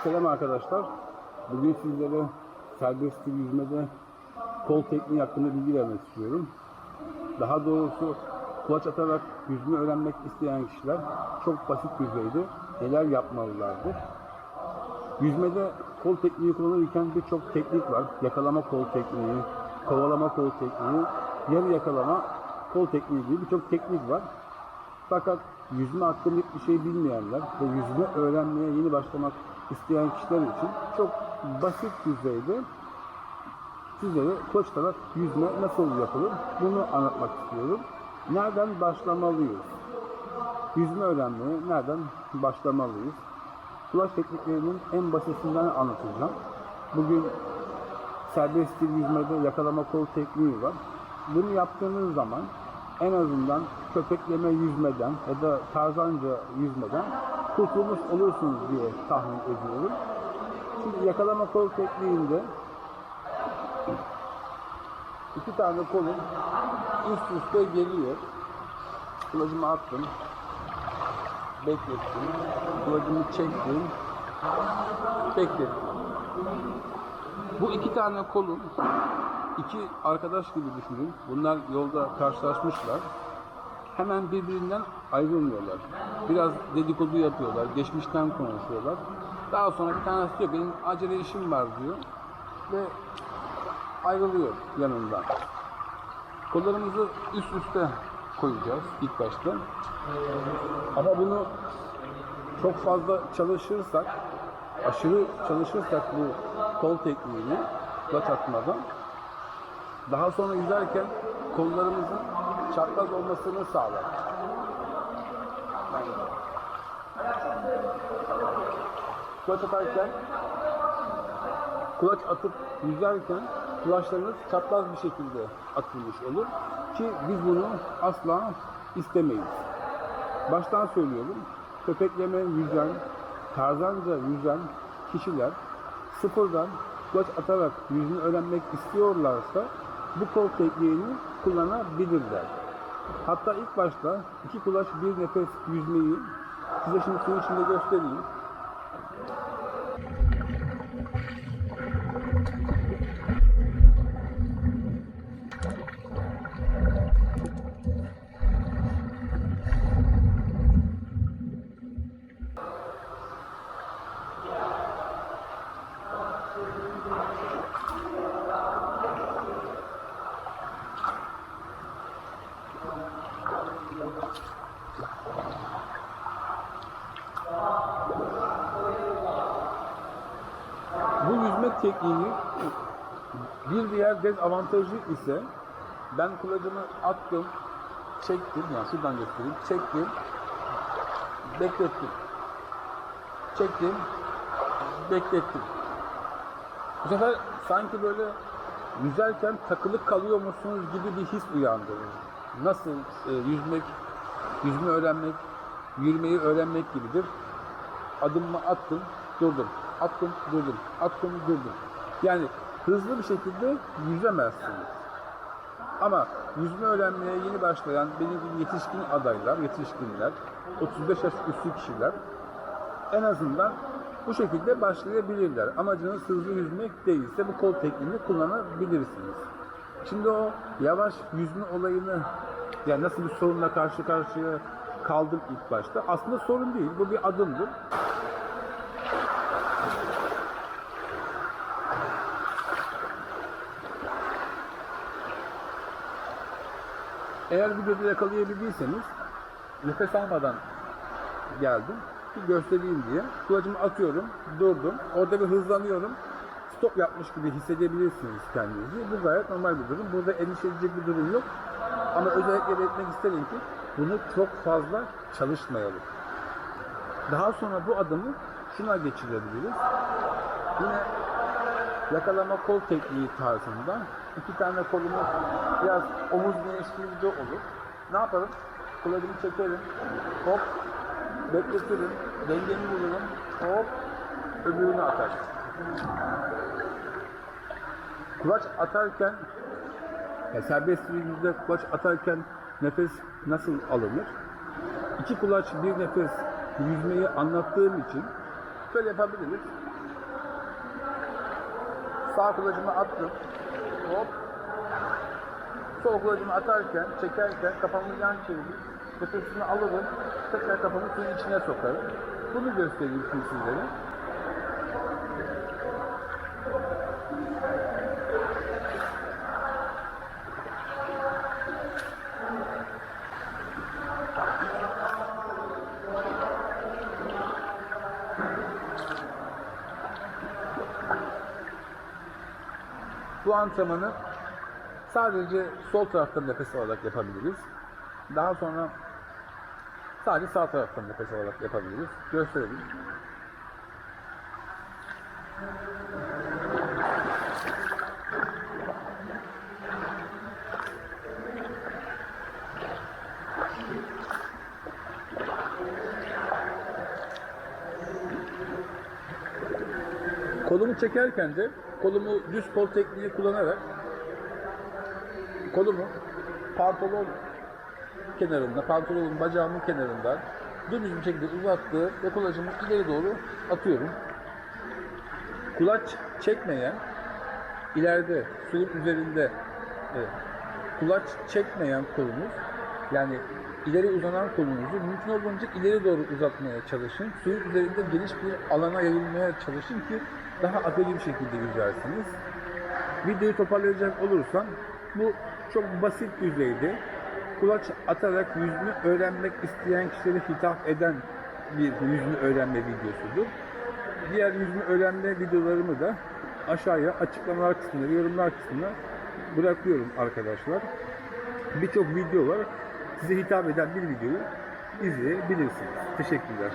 Selam arkadaşlar. Bugün sizlere serbest stil yüzmede kol tekniği hakkında bilgi vermek istiyorum. Daha doğrusu kulaç atarak yüzme öğrenmek isteyen kişiler çok basit düzeyde neler yapmalılardır. Yüzmede kol tekniği kullanırken birçok teknik var. Yakalama kol tekniği, kovalama kol tekniği, yarı yakalama kol tekniği gibi birçok teknik var. Fakat yüzme hakkında hiçbir şey bilmeyenler ve yüzme öğrenmeye yeni başlamak isteyen kişiler için çok basit düzeyde sizlere kulaç atarak yüzme nasıl yapılır bunu anlatmak istiyorum. Nereden başlamalıyız? Yüzme öğrenmeye nereden başlamalıyız? Kulaç tekniklerinin en basitinden anlatacağım. Bugün serbest stil yüzmede yakalama kol tekniği var. Bunu yaptığınız zaman en azından köpekleme yüzmeden ya da tarzanca yüzmeden kurtulmuş olursunuz diye tahmin ediyorum. Şimdi yakalama kol tekniğinde iki tane kolum üst üste geliyor. Kulacımı attım. Beklettim. Kulacımı çektim. Beklettim. Bu iki tane kolum iki arkadaş gibi düşünün. Bunlar yolda karşılaşmışlar. Hemen birbirinden ayrılmıyorlar. Biraz dedikodu yapıyorlar. Geçmişten konuşuyorlar. Daha sonra bir tanesi diyor benim acele işim var diyor. Ve ayrılıyor yanından. Kollarımızı üst üste koyacağız ilk başta. Ama bunu çok fazla çalışırsak, aşırı çalışırsak bu kol tekniğini kulaç atmadan daha sonra yüzerken kollarımızın çapraz olmasını sağlar. Kulaç atarken, kulaç atıp yüzerken kulaçlarınız çapraz bir şekilde atılmış olur ki biz bunu asla istemeyiz. Baştan söylüyorum, köpekleme yüzen, tarzanca yüzen kişiler sıfırdan kulaç atarak yüzme öğrenmek istiyorlarsa bu kol tekniğini kullanabilirler. Hatta ilk başta iki kulaç bir nefes yüzmeyi size şimdi suyun içinde göstereyim. Bu yüzme tekniği bir diğer dezavantajı ise ben kulacımı attım, çektim, yani şuradan göstereyim, çektim, beklettim, çektim, beklettim. Bu sefer sanki böyle yüzerken takılı kalıyormuşsunuz gibi bir his uyandırır. Nasıl yüzme öğrenmek, yürümeyi öğrenmek gibidir. Adımımı attım, durdum. Attım, durdum. Attım, durdum. Yani hızlı bir şekilde yüzemezsiniz. Ama yüzme öğrenmeye yeni başlayan benim gibi yetişkin adaylar, yetişkinler, 35 yaş üstü kişiler en azından bu şekilde başlayabilirler. Amacınız hızlı yüzmek değilse bu kol tekniğini kullanabilirsiniz. Şimdi o yavaş yüzme olayını, yani nasıl bir sorunla karşı karşıya kaldım ilk başta. Aslında sorun değil, bu bir adımdır. Eğer videoda yakalayabildiyseniz nefes almadan geldim. Bir göstereyim diye. Kulacımı atıyorum, durdum. Orada bir hızlanıyorum. Stop yapmış gibi hissedebilirsiniz kendinizi. Bu gayet normal bir durum. Burada endişe edecek bir durum yok. Ama özellikle belirtmek isterim ki bunu çok fazla çalışmayalım. Daha sonra bu adımı şuna geçirebiliriz. Yine yakalama kol tekniği tarzında iki tane kolumuz biraz omuz genişliğinde olur. Ne yaparım? Kulacımı çekerim. Hop. Bekletirim. Dengemi bulurum. Hop. Öbürünü atar. Kulaç atarken serbest yüzde kulaç atarken nefes nasıl alınır? İki kulaç bir nefes yüzmeyi anlattığım için Şöyle yapabiliriz. Sağ kulacımı attım. Hop. Sol kulacımı atarken, çekerken kafamı yan çevirip nefesini alırım. Tekrar kafamı suyun içine sokarım. Bunu göstereyim şimdi sizlere. Bu antrenmanı sadece sol taraftan nefes alarak yapabiliriz. Daha sonra sadece sağ taraftan nefes alarak yapabiliriz. Gösterelim. Kolumu çekerken de kolumu düz kol tekniği kullanarak kolumu pantolon kenarında, pantolonun bacağımın kenarından dümdüz bir şekilde uzattığım ve kulacımı ileri doğru atıyorum. Kulaç çekmeyen, ileride suyun üzerinde kulaç çekmeyen kolunuz, yani ileri uzanan kolunuzu mümkün olduğunca ileri doğru uzatmaya çalışın. Suyun üzerinde geniş bir alana yayılmaya çalışın ki daha akıcı bir şekilde yüzersiniz. Videoyu toparlayacak olursam bu çok basit düzeyde kulaç atarak yüzme öğrenmek isteyen kişilere hitap eden bir yüzme öğrenme videosudur. Diğer yüzme öğrenme videolarımı da aşağıya açıklamalar kısmına, yorumlar kısmına bırakıyorum arkadaşlar. Birçok video var. Size hitap eden bir videoyu izleyebilirsiniz. Teşekkürler.